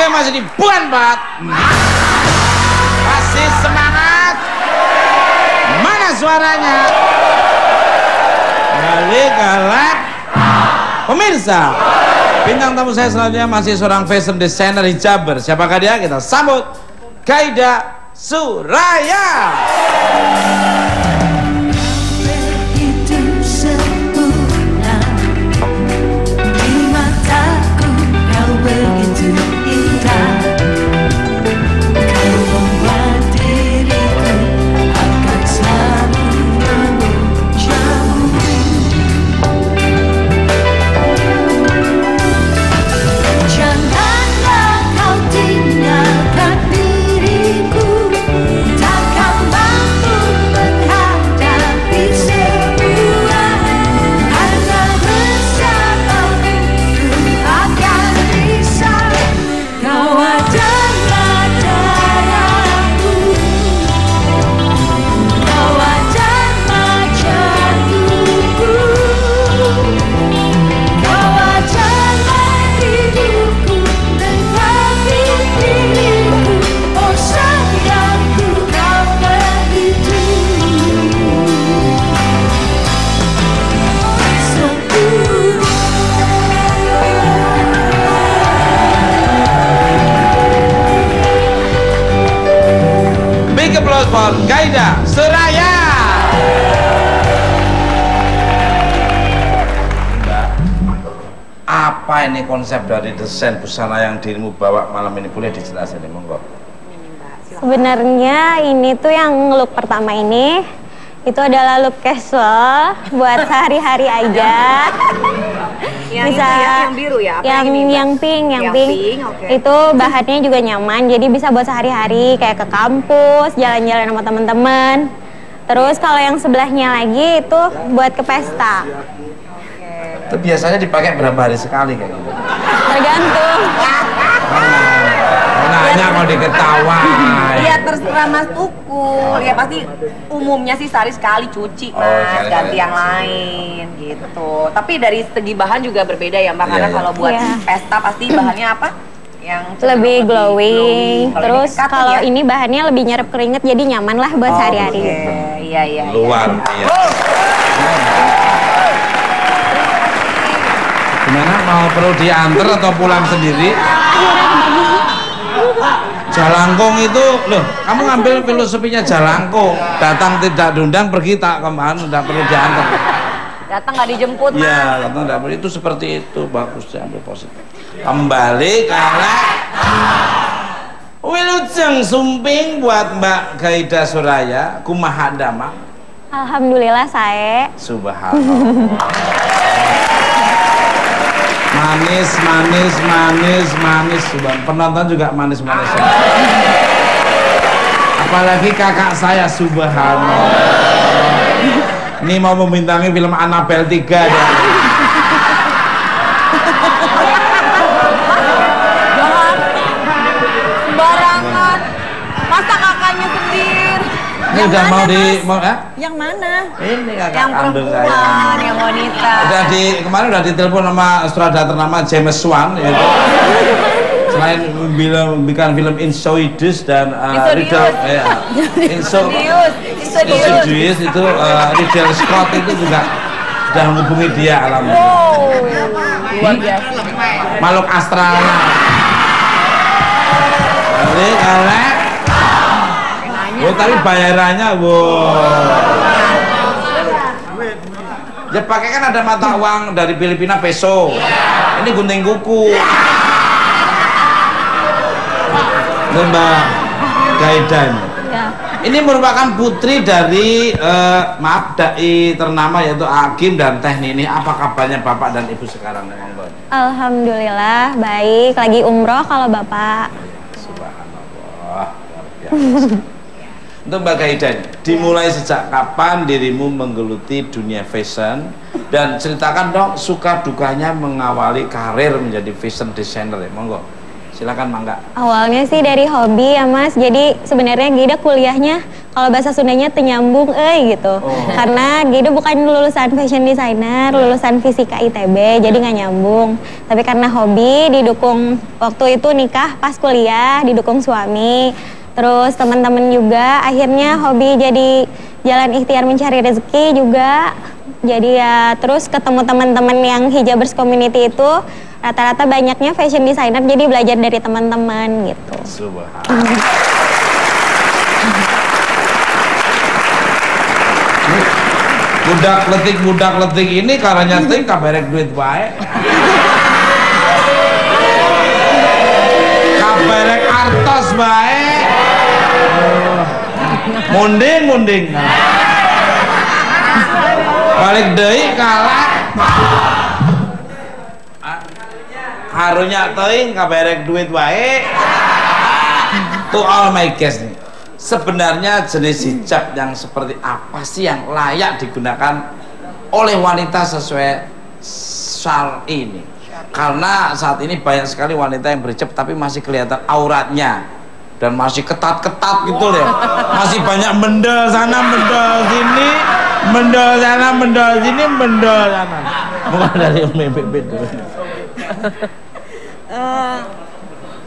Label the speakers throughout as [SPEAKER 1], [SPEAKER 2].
[SPEAKER 1] Oke, masih di Buan Bat. Masih semangat. Mana suaranya? Balik ke lab. Pemirsa, bintang tamu saya selanjutnya masih seorang fashion designer hijaber. Siapakah dia? Kita sambut Gaida Suraya. For Gaida Suraya. Mbak, apa ini konsep dari desain busana yang dirimu bawa malam ini? Boleh dijelasin, monggo.
[SPEAKER 2] Sebenarnya ini tuh yang look pertama ini itu adalah look casual buat sehari-hari aja.
[SPEAKER 3] Yang
[SPEAKER 2] bisa
[SPEAKER 3] itu ya, yang biru ya? Apa
[SPEAKER 2] yang pink.
[SPEAKER 3] Okay.
[SPEAKER 2] Itu bahannya juga nyaman, jadi bisa buat sehari-hari kayak ke kampus, jalan-jalan sama teman-teman. Terus kalau yang sebelahnya lagi itu buat ke pesta.
[SPEAKER 1] Itu biasanya dipakai berapa hari sekali kayak gitu?
[SPEAKER 2] Tergantung.
[SPEAKER 1] Nanya mau diketawain.
[SPEAKER 3] Ya terserah Mas Tukul. Ya pasti umumnya sih sehari sekali cuci Mas, ganti yang lain gitu. Tapi dari segi bahan juga berbeda ya Mbak, karena kalau buat pesta pasti bahannya apa? Yang
[SPEAKER 2] lebih glowing. Terus kalau
[SPEAKER 3] ya?
[SPEAKER 2] ini bahannya lebih nyerap keringet, jadi nyaman lah buat sehari-hari gitu.
[SPEAKER 3] Iya.
[SPEAKER 1] Luar biasa. Gimana, mau perlu diantar atau pulang sendiri? Jalangkung itu, loh, kamu ngambil filosofinya Jalangkung, datang tidak diundang, pergi tak kemana, tidak perlu diantar.
[SPEAKER 3] Datang nggak dijemput, Mas.
[SPEAKER 1] Iya, datang tidak perlu, itu seperti itu, bagus, diambil positif. Kembali karena Wilujeng Sumping buat Mbak Gaida Suraya, kumaha dama?
[SPEAKER 2] Alhamdulillah saya.
[SPEAKER 1] Subhanallah. Manis. Penonton juga manis. Apalagi kakak saya, subhanallah. Ini mau membintangi film Annabelle 3 ya.
[SPEAKER 3] Sembarangan. Masa kakaknya sendiri?
[SPEAKER 1] Ini udah mau
[SPEAKER 3] Yang mana?
[SPEAKER 1] Ini kakak
[SPEAKER 3] Yang
[SPEAKER 1] kandung saya.
[SPEAKER 3] perempuan, yang wanita.
[SPEAKER 1] Kemarin udah ditelepon sama sutradara ternama James Wan ya. Selain bikin film Insidious dan Insidious itu Ridley Scott itu juga sudah menghubungi dia alhamdulillah.
[SPEAKER 3] Wow, luar biasa.
[SPEAKER 1] Makhluk astral. Tapi bayarannya, ya pakai kan ada mata uang dari Filipina peso. Ini gunting kuku. Mbak Gaida. Ini merupakan putri dari dai ternama yaitu Hakim dan Teh Nini. Apa kabarnya Bapak dan Ibu sekarang?
[SPEAKER 2] Alhamdulillah baik, lagi umroh kalau Bapak.
[SPEAKER 1] Subhanallah, luar biasa. Untuk Mbak Gaida, dimulai sejak kapan dirimu menggeluti dunia fashion, dan ceritakan dong suka dukanya mengawali karir menjadi fashion designer ya, monggo. Silakan Mangga.
[SPEAKER 2] Awalnya sih dari hobi ya Mas, jadi sebenarnya Gida kuliahnya kalau bahasa Sundanya tenyambung gitu. Karena Gida bukan lulusan fashion designer, lulusan fisika ITB, jadi nggak nyambung. Tapi karena hobi, didukung waktu itu nikah pas kuliah, didukung suami. Terus teman-teman juga, akhirnya hobi jadi jalan ikhtiar mencari rezeki juga. Jadi ya terus ketemu teman-teman yang Hijabers Community itu, rata-rata banyaknya fashion designer, jadi belajar dari teman-teman gitu.
[SPEAKER 1] Subhanallah. Budak letik ini karena nyeting kabarek duit baik. Kabarek artos baik. Munding. Balik deui kalah. Harunya teuing kabarek duit baik. To all my guests nih. Sebenarnya jenis hijab yang seperti apa sih yang layak digunakan oleh wanita sesuai syar'i ini? Karena saat ini banyak sekali wanita yang berhijab tapi masih kelihatan auratnya dan masih ketat-ketat gitu loh. Masih banyak mendel sana, mendel sini, mendel sana, mendel sini, mendel sana. Mulai dari MPB dulu.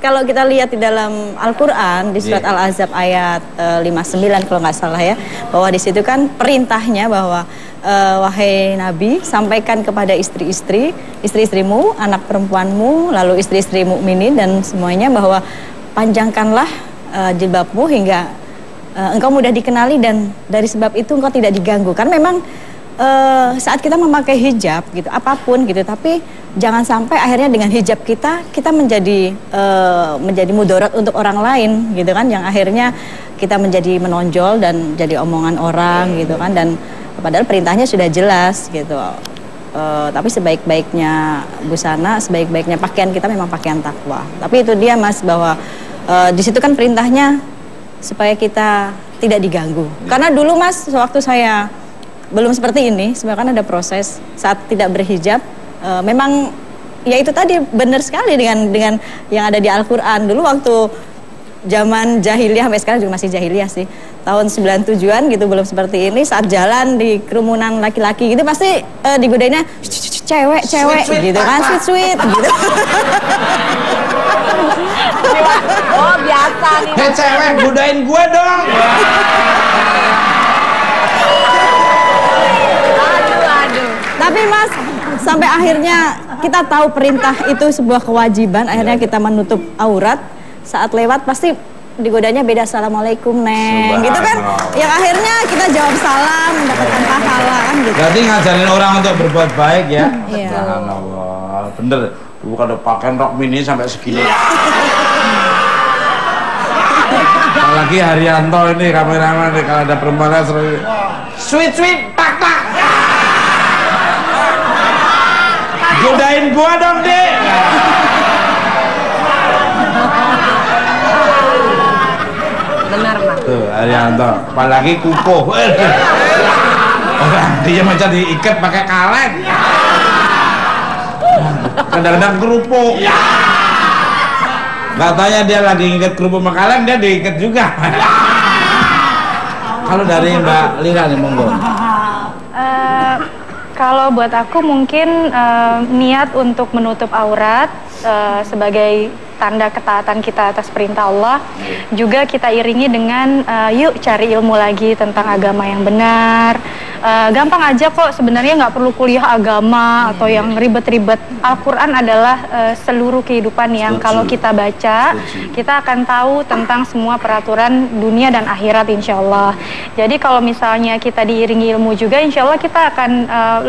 [SPEAKER 4] Kalau kita lihat di dalam Al-Quran, di surat Al-Ahzab ayat 59 kalau nggak salah ya, bahwa di situ kan perintahnya bahwa wahai Nabi, sampaikan kepada istri-istrimu, anak perempuanmu, lalu istri-istri mukminin dan semuanya bahwa panjangkanlah jilbabmu hingga engkau mudah dikenali dan dari sebab itu engkau tidak diganggu. Kan memang saat kita memakai hijab gitu, apapun gitu, tapi jangan sampai akhirnya dengan hijab kita menjadi mudarat untuk orang lain gitu kan, yang akhirnya kita menjadi menonjol dan jadi omongan orang gitu kan, dan padahal perintahnya sudah jelas gitu. Tapi sebaik-baiknya busana, sebaik-baiknya pakaian kita memang pakaian takwa. Tapi itu dia Mas, bahwa di situ kan perintahnya supaya kita tidak diganggu. Karena dulu Mas, waktu saya belum seperti ini, sebenarnya kan ada proses saat tidak berhijab. Memang ya itu tadi benar sekali dengan yang ada di Al-Quran. Dulu waktu zaman jahiliyah, sampai sekarang juga masih jahiliyah sih, tahun 97-an gitu, belum seperti ini, saat jalan di kerumunan laki-laki gitu pasti digodainnya cewek gitu kan, sweet gitu.
[SPEAKER 3] Oh biasa nih.
[SPEAKER 1] Hei cewek, godain gue dong.
[SPEAKER 3] Aduh.
[SPEAKER 4] Tapi Mas, sampai akhirnya kita tahu perintah itu sebuah kewajiban, akhirnya kita menutup aurat. Saat lewat pasti digodanya beda, assalamualaikum neng, gitu kan? Yang akhirnya kita jawab salam, mendapatkan pahala kan gitu.
[SPEAKER 1] Berarti ngajarin orang untuk berbuat baik ya.
[SPEAKER 4] Iya.
[SPEAKER 1] Subhanallah, bener. Dulu kalau pakai rok mini sampai segini. Apalagi Haryanto ini kameramen nih, kalau ada perempuan seru. Sweet tak. Godain gua dong, Dek.
[SPEAKER 3] Benar, Mas.
[SPEAKER 1] Tuh, Haryanto, apalagi kukuh. Orang dia macam diikat pakai kaleng. Kadang-kadang kerupuk. Katanya dia lagi ngikat kerupuk sama kaleng, dia diikat juga. Kalau dari Mbak Lira nih, monggo.
[SPEAKER 5] Kalau buat aku mungkin niat untuk menutup aurat sebagai tanda ketaatan kita atas perintah Allah, juga kita iringi dengan yuk cari ilmu lagi tentang agama yang benar. Gampang aja kok sebenarnya, nggak perlu kuliah agama atau yang ribet-ribet. Al-Quran adalah seluruh kehidupan yang kalau kita baca, kita akan tahu tentang semua peraturan dunia dan akhirat insya Allah. Jadi kalau misalnya kita diiringi ilmu juga, insya Allah kita akan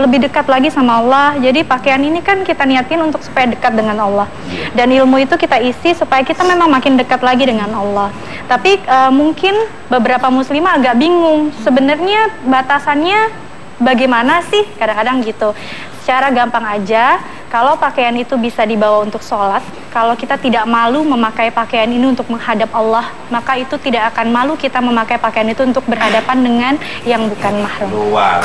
[SPEAKER 5] lebih dekat lagi sama Allah. Jadi pakaian ini kan kita niatin untuk supaya dekat dengan Allah, dan ilmu itu kita isi supaya kita memang makin dekat lagi dengan Allah. Tapi mungkin beberapa muslimah agak bingung sebenarnya batasannya bagaimana sih, kadang-kadang gitu. Secara gampang aja, kalau pakaian itu bisa dibawa untuk sholat, kalau kita tidak malu memakai pakaian ini untuk menghadap Allah, maka itu tidak akan malu kita memakai pakaian itu untuk berhadapan dengan yang bukan mahram.
[SPEAKER 1] Luar.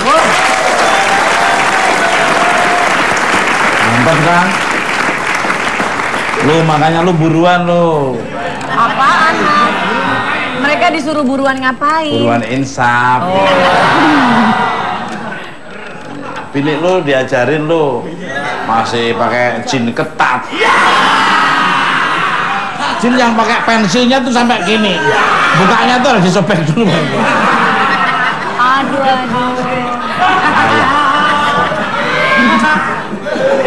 [SPEAKER 1] Mantap kan? Lu makanya lu buruan lu.
[SPEAKER 3] Apaan, Mas? Mereka disuruh buruan ngapain?
[SPEAKER 1] Buruan insaf. Bini lu diajarin lu masih pakai jin ketat. Jin yang pakai pensilnya tuh sampai gini. Bukanya tuh harus disobek dulu.
[SPEAKER 3] Aduh.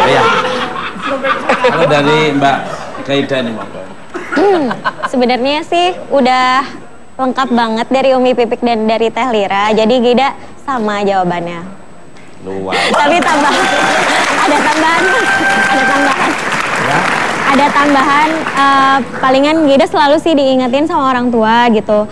[SPEAKER 1] Ayah. Kalau dari Mbak Kaida nih Mbak.
[SPEAKER 2] Sebenarnya sih udah lengkap banget dari Umi Pipik dan dari Teh Lira. Jadi Gida sama jawabannya.
[SPEAKER 1] Luar.
[SPEAKER 2] Tapi ada tambahan. Ya? Ada tambahan, palingan Gida selalu sih diingetin sama orang tua gitu.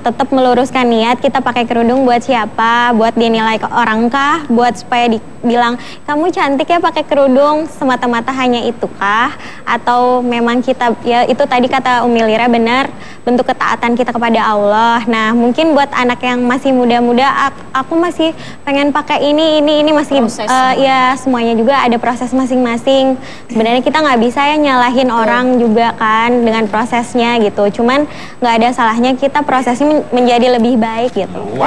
[SPEAKER 2] Tetap meluruskan niat, kita pakai kerudung buat siapa, buat dinilai ke orang kah, buat supaya dibilang kamu cantik ya pakai kerudung, semata-mata hanya itu kah? Atau memang kita, ya itu tadi kata Umi Lira benar, bentuk ketaatan kita kepada Allah. Nah mungkin buat anak yang masih muda-muda, aku masih pengen pakai ini masih ya semuanya juga ada proses masing-masing. Sebenarnya kita nggak bisa ya nyalahin orang juga kan dengan prosesnya gitu. Cuman nggak ada salahnya kita prosesnya menjadi lebih baik gitu.
[SPEAKER 1] Wow.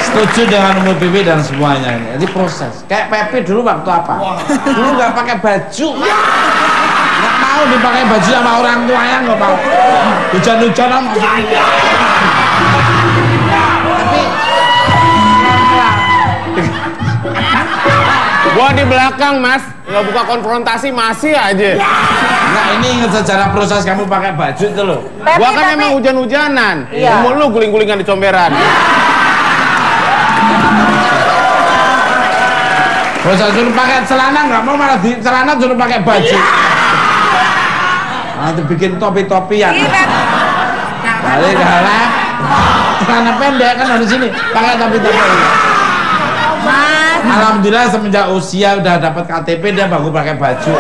[SPEAKER 1] Setuju dengan Umur Pipi dan semuanya ini. Jadi proses. Kayak Pepi dulu waktu apa? Dulu nggak pakai baju. Nggak mau dipakai baju sama orang tuanya, nggak mau. Hujan-hujanan masuk. Tapi
[SPEAKER 6] gua di belakang Mas, nggak buka konfrontasi masih aja.
[SPEAKER 1] Nah ini ingat sejarah proses kamu pakai baju itu loh.
[SPEAKER 6] Gua kan emang hujan-hujanan, umur lu guling-gulingan di comberan.
[SPEAKER 1] Proses suruh pakai celana nggak mau, malah di celana suruh pakai baju. Nanti bikin topi-topian. Balik galak. Celana pendek kan harus sini pakai topi-topi.
[SPEAKER 3] Mas,
[SPEAKER 1] Alhamdulillah semenjak usia udah dapat KTP dia baru pakai baju.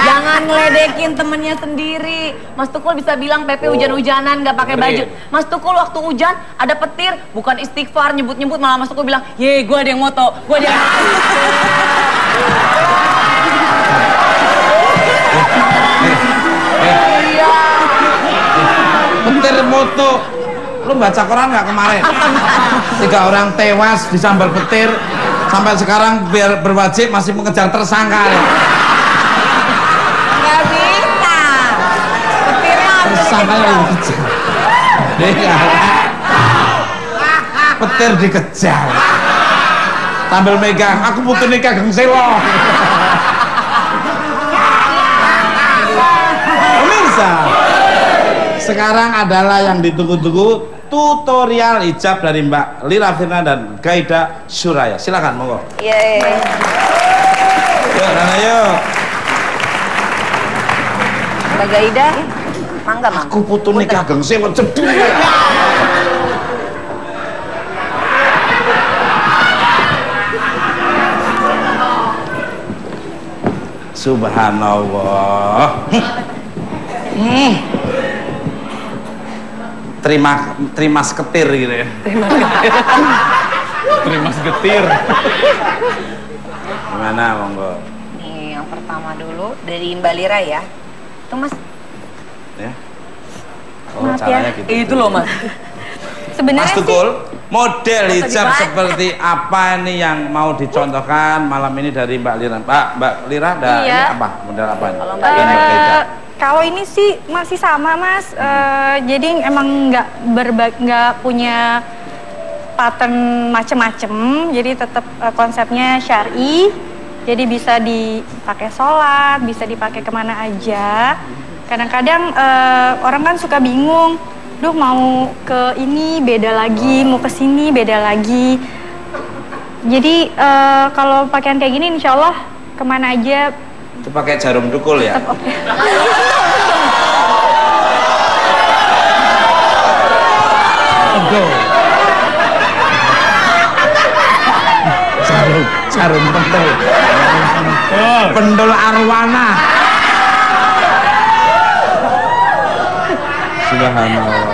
[SPEAKER 3] jangan ngeledekin temennya sendiri. Mas Tukul bisa bilang Pepe hujan-hujanan nggak pakai baju. Mas Tukul waktu hujan ada petir, bukan istighfar nyebut-nyebut, malah Mas Tukul bilang, ye gue ada yang moto, gue ada yang
[SPEAKER 1] Petir moto. Lu baca Quran nggak kemarin? 3 orang tewas disambar petir, sampai sekarang biar berwajib masih mengejar tersangka.
[SPEAKER 3] nggak bisa. Petirnya
[SPEAKER 1] Tersangka yang dikejar. Petir dikejar. Sambil megang, aku butuh nikah Geng Selo. Pemirsa, sekarang adalah yang ditunggu-tunggu tutorial hijab dari Mbak Lira Firna dan Kaida Suraya. Silakan, monggo.
[SPEAKER 3] Yeay.
[SPEAKER 1] Yuk, Nana, yuk.
[SPEAKER 3] Mbak Gaida, mangga mang.
[SPEAKER 1] Aku butuh nikah Geng Selo jedul. Subhanallah. Terima seketir gitu ya.
[SPEAKER 6] Terima segetir.
[SPEAKER 1] Gimana, monggo?
[SPEAKER 3] Nih yang pertama dulu dari Mbak Lira ya. Itu Mas.
[SPEAKER 1] Ya. Oh,
[SPEAKER 3] Maaf
[SPEAKER 1] caranya
[SPEAKER 3] ya.
[SPEAKER 1] gitu.
[SPEAKER 3] Itu loh Mas.
[SPEAKER 2] Sebenarnya
[SPEAKER 1] Mas
[SPEAKER 2] sih
[SPEAKER 1] Tukul, model hijab
[SPEAKER 3] dibaca.
[SPEAKER 1] seperti apa ini yang mau dicontohkan malam ini dari Mbak Lira? Mbak Lira ada
[SPEAKER 5] Iya.
[SPEAKER 1] ini apa? Model apa ini?
[SPEAKER 3] Kalau Mbak Lira
[SPEAKER 5] Kalau ini sih masih sama Mas, jadi emang nggak punya pattern macem-macem, jadi tetap konsepnya syar'i, jadi bisa dipakai sholat, bisa dipakai kemana aja. Kadang-kadang orang kan suka bingung, duh mau ke ini beda lagi, mau ke sini beda lagi. Jadi kalau pakaian kayak gini insya Allah kemana aja
[SPEAKER 1] Itu pakai jarum dukul ya?
[SPEAKER 5] tetap oke.
[SPEAKER 1] Jarum pentul. Pendul arwana. Subhanallah. Alhamdulillah.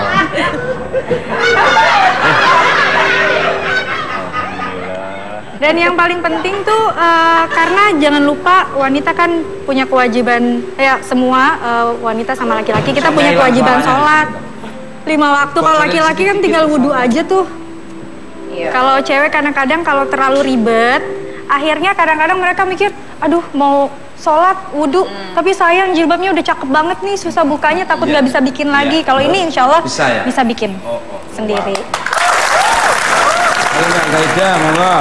[SPEAKER 5] Dan yang paling penting tuh karena jangan lupa wanita kan punya kewajiban ya semua wanita sama laki-laki kita punya kewajiban sholat 5 waktu. Kalau laki-laki kan tinggal wudhu aja tuh. Kalau cewek kadang-kadang kalau terlalu ribet, akhirnya kadang-kadang mereka mikir, aduh mau sholat wudhu, tapi sayang jilbabnya udah cakep banget nih, susah bukanya, takut nggak bisa bikin lagi. Kalau ini insya Allah bisa bikin sendiri.
[SPEAKER 1] Mbak Gaida, monggo.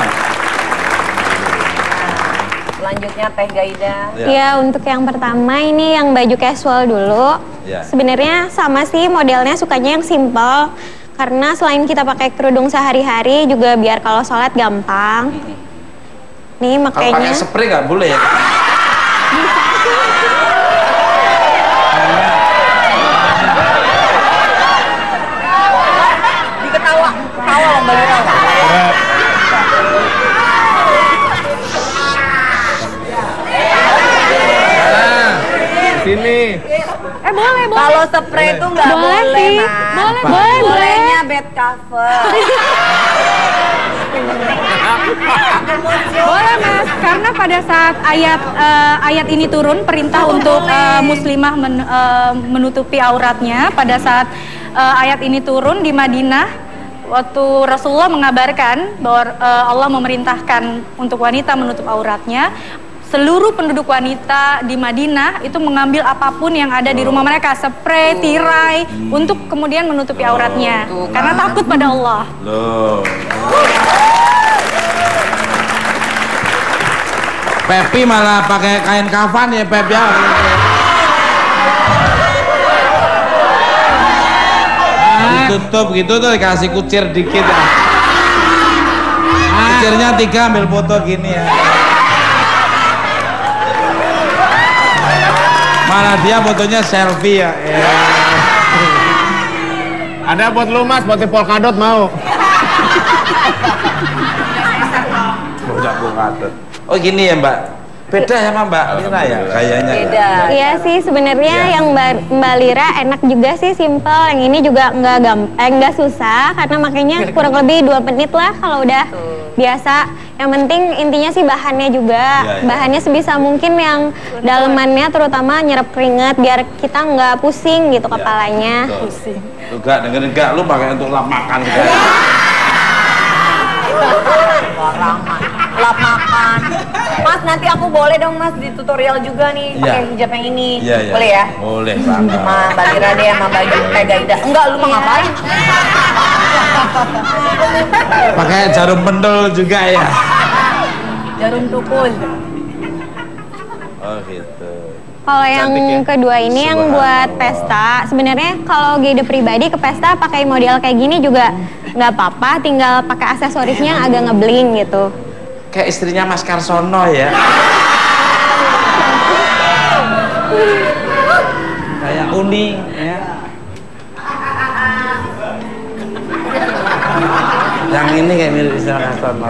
[SPEAKER 3] Selanjutnya Teh Gaida.
[SPEAKER 2] Ya, untuk yang pertama ini yang baju casual dulu. Sebenarnya sama sih modelnya, sukanya yang simple. Karena selain kita pakai kerudung sehari-hari juga biar kalau sholat gampang. Nih makanya.
[SPEAKER 1] Kalau pakai spray nggak boleh ya?
[SPEAKER 3] Diketawa Mbak Lira.
[SPEAKER 6] Sini.
[SPEAKER 5] Boleh.
[SPEAKER 3] Kalau spray itu nggak boleh, Mas. Bolehnya bed cover.
[SPEAKER 5] Boleh Mas, karena pada saat ayat ini turun perintah untuk muslimah menutupi auratnya, pada saat ayat ini turun di Madinah, waktu Rasulullah mengabarkan bahwa Allah memerintahkan untuk wanita menutup auratnya, seluruh penduduk wanita di Madinah itu mengambil apapun yang ada di rumah mereka, spray, tirai, untuk kemudian menutupi auratnya, karena takut pada Allah.
[SPEAKER 1] Pepi malah pakai kain kafan ya Pep ya. Ditutup gitu tuh, dikasih kucir dikit ya. Kucirnya 3, ambil foto gini ya. Malah dia fotonya selfie ya.
[SPEAKER 6] Ada buat lu Mas, buat polkadot mau.
[SPEAKER 1] Polkadot. Oh gini ya Mbak. Beda sama Mbak Lira ya kayaknya.
[SPEAKER 3] Beda.
[SPEAKER 2] Iya sih sebenarnya yang Mbak Lira enak juga sih, simple. Yang ini juga nggak susah karena makanya kurang lebih 2 menit lah kalau udah biasa. Yang penting intinya sih bahannya juga. Bahannya sebisa mungkin yang dalemannya terutama nyerap keringat biar kita nggak pusing gitu kepalanya.
[SPEAKER 1] Pusing. Tuh gak dengerin gak, lu pakai untuk lap makan gitu.
[SPEAKER 3] Lap makan. Mas nanti aku boleh dong Mas di tutorial juga nih pakai hijab yang ini. Boleh ya?
[SPEAKER 1] Boleh banget.
[SPEAKER 3] Sama Mbak Lira deh sama baju Teh Gaida. Enggak, lu mau ngapain?
[SPEAKER 1] Pakai jarum pendul juga ya.
[SPEAKER 3] Jarum tukul.
[SPEAKER 1] Oh gitu.
[SPEAKER 2] Kalau yang kedua ini yang buat pesta, sebenarnya kalau Gaida pribadi ke pesta pakai model kayak gini juga nggak apa-apa, tinggal pakai aksesorisnya yang agak ngebling gitu.
[SPEAKER 1] Kayak istrinya Mas Karsono ya. Kayak Uni ya. Yang ini kayak mirip istri Karsono.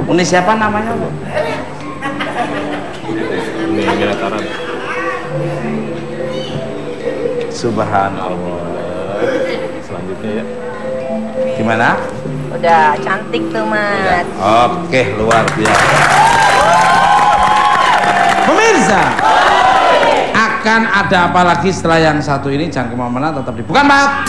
[SPEAKER 1] Uni siapa namanya Bu?
[SPEAKER 6] Uni Milataran.
[SPEAKER 1] Subhanallah.
[SPEAKER 6] Selanjutnya ya.
[SPEAKER 1] Gimana?
[SPEAKER 3] Udah cantik tuh Mas.
[SPEAKER 1] Oke, luar biasa. Pemirsa, akan ada apa lagi setelah yang satu ini? Jangan kemana-mana, tetap di Bukan Maaf.